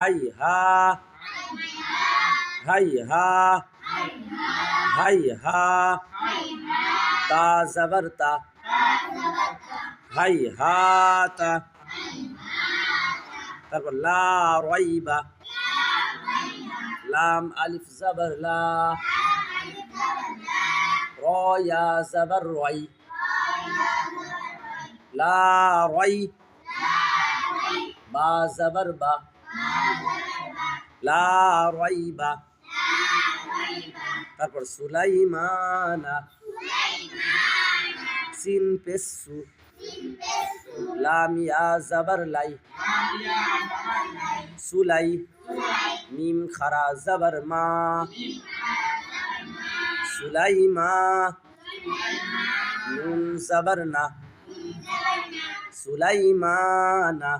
হাইহা হাইহা হাইহা তা জবর তা হাইহাতা তারপর লা রাইবা লাম আলিফ জবর লা র ইয়া জবর রাই লা রাই বা জবর বা লা রাইবা তারপর সুলাইমানা সিন পেসু লাম ইয়া জবর লাই সুলাই মিম খারা জবর মা সুলাইমা নুন জবর না সুলাইমানা